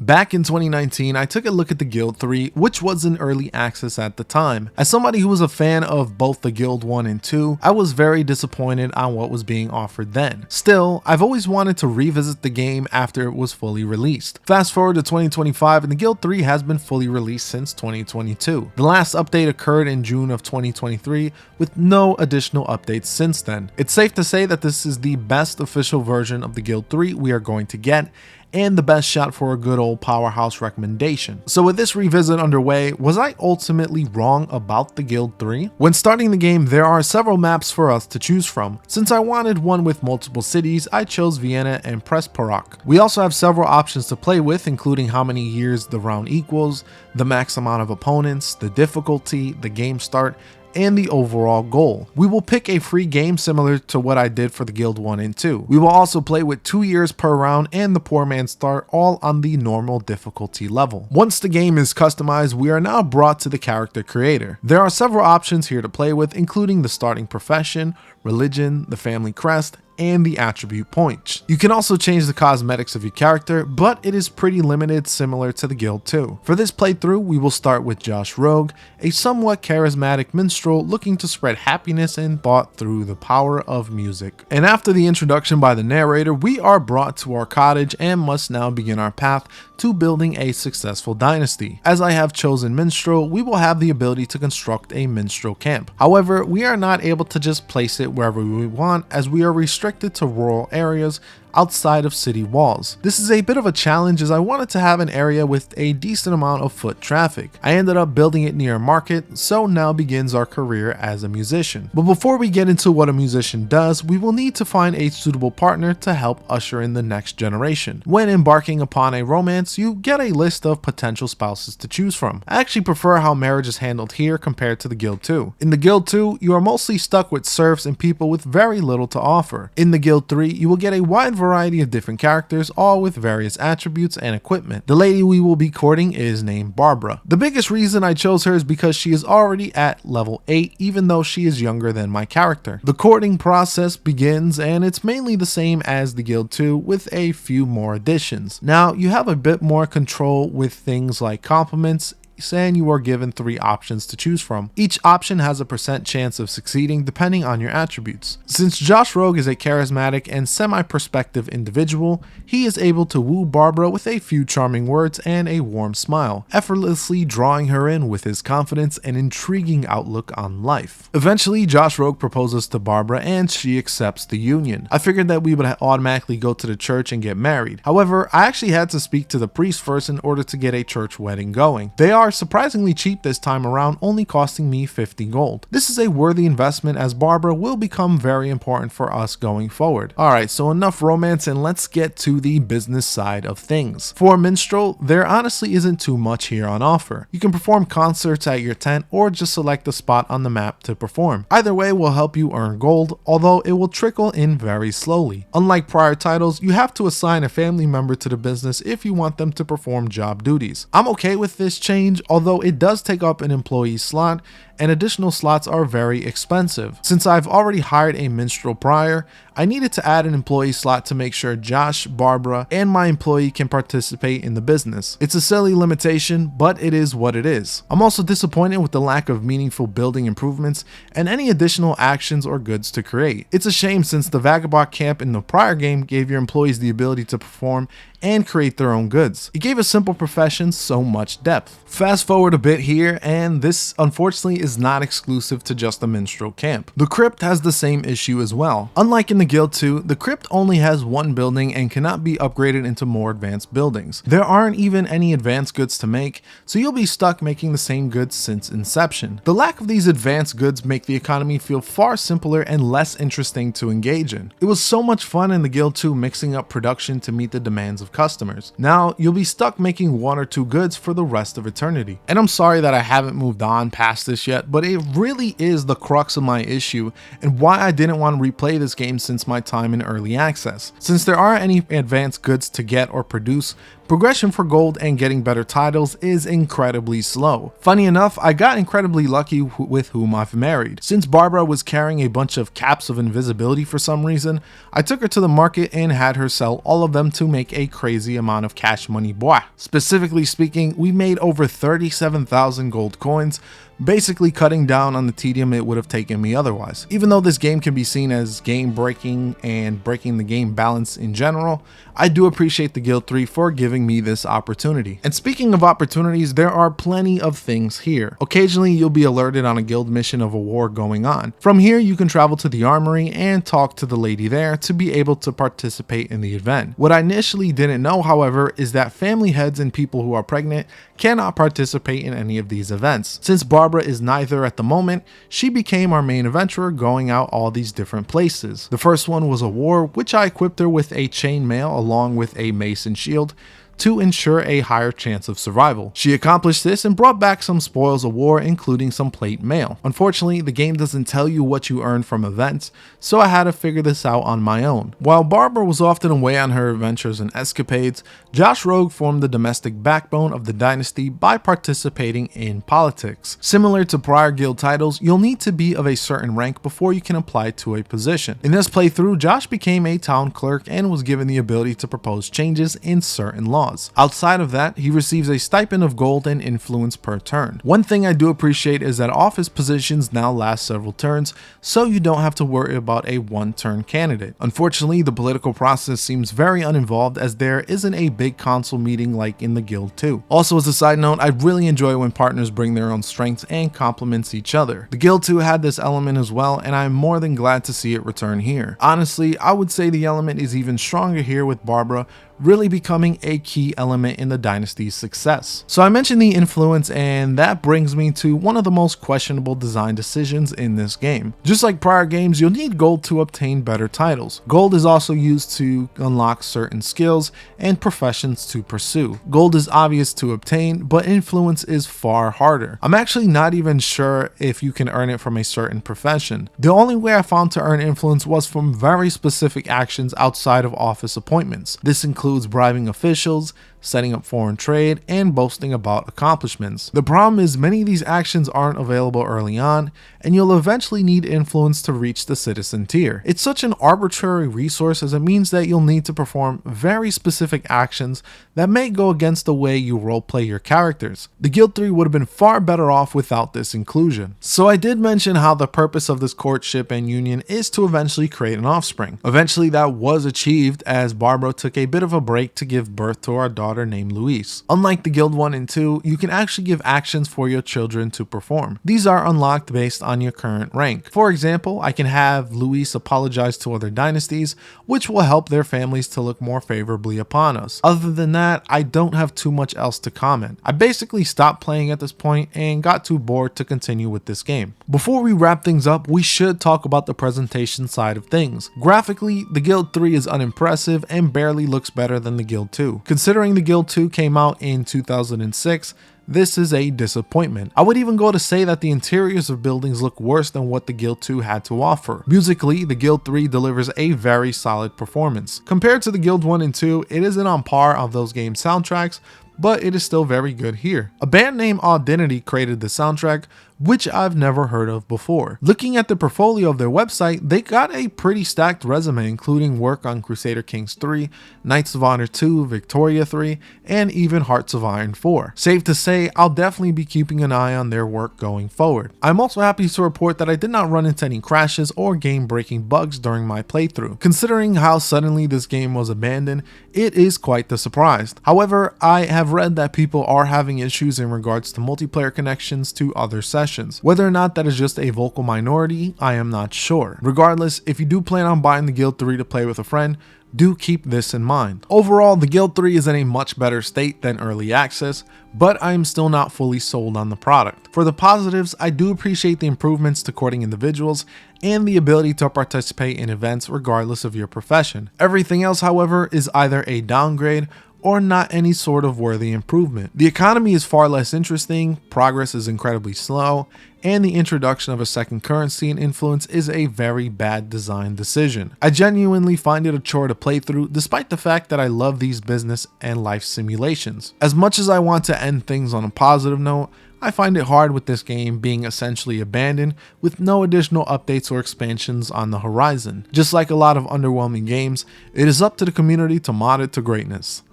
Back in 2019, I took a look at the Guild 3, which was in early access at the time. As somebody who was a fan of both the Guild 1 and 2, I was very disappointed on what was being offered then. Still, I've always wanted to revisit the game after it was fully released. Fast forward to 2025 and the Guild 3 has been fully released since 2022. The last update occurred in June of 2023 with no additional updates since then. It's safe to say that this is the best official version of the Guild 3 we are going to get, and the best shot for a good old powerhouse recommendation. So with this revisit underway, was I ultimately wrong about the Guild 3? When starting the game, there are several maps for us to choose from. Since I wanted one with multiple cities, I chose Vienna and Presporock. We also have several options to play with, including how many years the round equals, the max amount of opponents, the difficulty, the game start, and the overall goal. We will pick a free game similar to what I did for the Guild 1 and 2. We will also play with 2 years per round and the poor man's start, all on the normal difficulty level. Once the game is customized, we are now brought to the character creator. There are several options here to play with, including the starting profession, religion, the family crest, and the attribute points. You can also change the cosmetics of your character, but it is pretty limited, similar to the Guild 2. For this playthrough, we will start with Josh Rogue, a somewhat charismatic minstrel looking to spread happiness and thought through the power of music. And after the introduction by the narrator, we are brought to our cottage and must now begin our path to building a successful dynasty. As I have chosen minstrel, we will have the ability to construct a minstrel camp. However, we are not able to just place it wherever we want, as we are restricted to rural areas outside of city walls. This is a bit of a challenge, as I wanted to have an area with a decent amount of foot traffic. I ended up building it near a market, so now begins our career as a musician. But before we get into what a musician does, we will need to find a suitable partner to help usher in the next generation. When embarking upon a romance, you get a list of potential spouses to choose from. I actually prefer how marriage is handled here compared to the Guild 2. In the Guild 2, you are mostly stuck with serfs and people with very little to offer. In the Guild 3, you will get a wide variety of different characters, all with various attributes and equipment. The lady we will be courting is named Barbara. The biggest reason I chose her is because she is already at level 8, even though she is younger than my character. The courting process begins, and it's mainly the same as the Guild 2 with a few more additions. Now, you have a bit more control with things like compliments, and you are given 3 options to choose from. Each option has a % chance of succeeding depending on your attributes. Since Josh Rogue is a charismatic and semi-perspective individual, he is able to woo Barbara with a few charming words and a warm smile, effortlessly drawing her in with his confidence and intriguing outlook on life. Eventually, Josh Rogue proposes to Barbara and she accepts the union. I figured that we would automatically go to the church and get married. However, I actually had to speak to the priest first in order to get a church wedding going. They are surprisingly cheap this time around, only costing me 50 gold. This is a worthy investment, as Barbara will become very important for us going forward. Alright, so enough romance and let's get to the business side of things. For minstrel, there honestly isn't too much here on offer. You can perform concerts at your tent or just select a spot on the map to perform. Either way will help you earn gold, although it will trickle in very slowly. Unlike prior titles, you have to assign a family member to the business if you want them to perform job duties. I'm okay with this change, although it does take up an employee slot, and additional slots are very expensive. Since I've already hired a minstrel prior, I needed to add an employee slot to make sure Josh, Barbara, and my employee can participate in the business. It's a silly limitation, but it is what it is. I'm also disappointed with the lack of meaningful building improvements and any additional actions or goods to create. It's a shame, since the Vagabond camp in the prior game gave your employees the ability to perform and create their own goods. It gave a simple profession so much depth. Fast forward a bit here, and this unfortunately is not exclusive to just the minstrel camp. The crypt has the same issue as well. Unlike in the Guild 2, the crypt only has one building and cannot be upgraded into more advanced buildings. There aren't even any advanced goods to make, so you'll be stuck making the same goods since inception. The lack of these advanced goods make the economy feel far simpler and less interesting to engage in. It was so much fun in the Guild 2 mixing up production to meet the demands of customers. Now you'll be stuck making 1 or 2 goods for the rest of eternity. And I'm sorry that I haven't moved on past this yet, but it really is the crux of my issue and why I didn't want to replay this game since my time in early access. Since there aren't any advanced goods to get or produce, progression for gold and getting better titles is incredibly slow. Funny enough, I got incredibly lucky with whom I've married. Since Barbara was carrying a bunch of caps of invisibility for some reason, I took her to the market and had her sell all of them to make a crazy amount of cash money bois. Specifically speaking, we made over 37,000 gold coins, basically cutting down on the tedium it would have taken me otherwise. Even though this game can be seen as game breaking and breaking the game balance in general, I do appreciate the Guild 3 for giving me this opportunity. And speaking of opportunities, there are plenty of things here. Occasionally you'll be alerted on a guild mission of a war going on. From here you can travel to the armory and talk to the lady there to be able to participate in the event. What I initially didn't know, however, is that family heads and people who are pregnant cannot participate in any of these events. Since Barbara is neither at the moment, she became our main adventurer going out all these different places. The first one was a war, which I equipped her with a chainmail along with a mace and shield to ensure a higher chance of survival. She accomplished this and brought back some spoils of war, including some plate mail. Unfortunately, the game doesn't tell you what you earn from events, so I had to figure this out on my own. While Barbara was often away on her adventures and escapades, Josh Rogue formed the domestic backbone of the Dynasty by participating in politics. Similar to prior guild titles, you'll need to be of a certain rank before you can apply to a position. In this playthrough, Josh became a town clerk and was given the ability to propose changes in certain laws. Outside of that, he receives a stipend of gold and influence per turn. One thing I do appreciate is that office positions now last several turns, so you don't have to worry about a one-turn candidate. Unfortunately, the political process seems very uninvolved as there isn't a big council meeting like in the Guild 2. Also, as a side note, I really enjoy when partners bring their own strengths and complements each other. The Guild 2 had this element as well, and I'm more than glad to see it return here. Honestly, I would say the element is even stronger here with Barbara really becoming a key element in the Dynasty's success. So I mentioned the influence, and that brings me to one of the most questionable design decisions in this game. Just like prior games, you'll need gold to obtain better titles. Gold is also used to unlock certain skills and professions to pursue. Gold is obvious to obtain, but influence is far harder. I'm actually not even sure if you can earn it from a certain profession. The only way I found to earn influence was from very specific actions outside of office appointments. This includes bribing officials, setting up foreign trade, and boasting about accomplishments. The problem is many of these actions aren't available early on, and you'll eventually need influence to reach the citizen tier. It's such an arbitrary resource as it means that you'll need to perform very specific actions that may go against the way you roleplay your characters. The Guild 3 would have been far better off without this inclusion. So I did mention how the purpose of this courtship and union is to eventually create an offspring. Eventually that was achieved as Barbara took a bit of a break to give birth to our daughter named Louise. Unlike the Guild 1 and 2, you can actually give actions for your children to perform. These are unlocked based on your current rank. For example, I can have Louise apologize to other dynasties, which will help their families to look more favorably upon us. Other than that, I don't have too much else to comment. I basically stopped playing at this point and got too bored to continue with this game. Before we wrap things up, we should talk about the presentation side of things. Graphically, the Guild 3 is unimpressive and barely looks better than the Guild 2. Considering the Guild 2 came out in 2006, this is a disappointment. I would even go to say that the interiors of buildings look worse than what the Guild 2 had to offer. Musically, the Guild 3 delivers a very solid performance. Compared to the Guild 1 and 2, it isn't on par of those game soundtracks, but it is still very good here. A band named Dynasty created the soundtrack, which I've never heard of before. Looking at the portfolio of their website, they got a pretty stacked resume, including work on Crusader Kings 3, Knights of Honor 2, Victoria 3, and even Hearts of Iron 4. Safe to say, I'll definitely be keeping an eye on their work going forward. I'm also happy to report that I did not run into any crashes or game-breaking bugs during my playthrough. Considering how suddenly this game was abandoned, it is quite the surprise. However, I have read that people are having issues in regards to multiplayer connections to other sessions. Whether or not that is just a vocal minority, I am not sure. Regardless, if you do plan on buying the Guild 3 to play with a friend, do keep this in mind. Overall, the Guild 3 is in a much better state than early access, but I am still not fully sold on the product. For the positives, I do appreciate the improvements to courting individuals and the ability to participate in events regardless of your profession. Everything else, however, is either a downgrade or not any sort of worthy improvement. The economy is far less interesting, progress is incredibly slow, and the introduction of a second currency and influence is a very bad design decision. I genuinely find it a chore to play through, despite the fact that I love these business and life simulations. As much as I want to end things on a positive note, I find it hard with this game being essentially abandoned with no additional updates or expansions on the horizon. Just like a lot of underwhelming games, it is up to the community to mod it to greatness.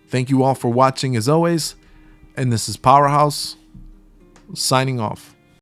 Thank you all for watching as always, and this is Powerhouse, signing off.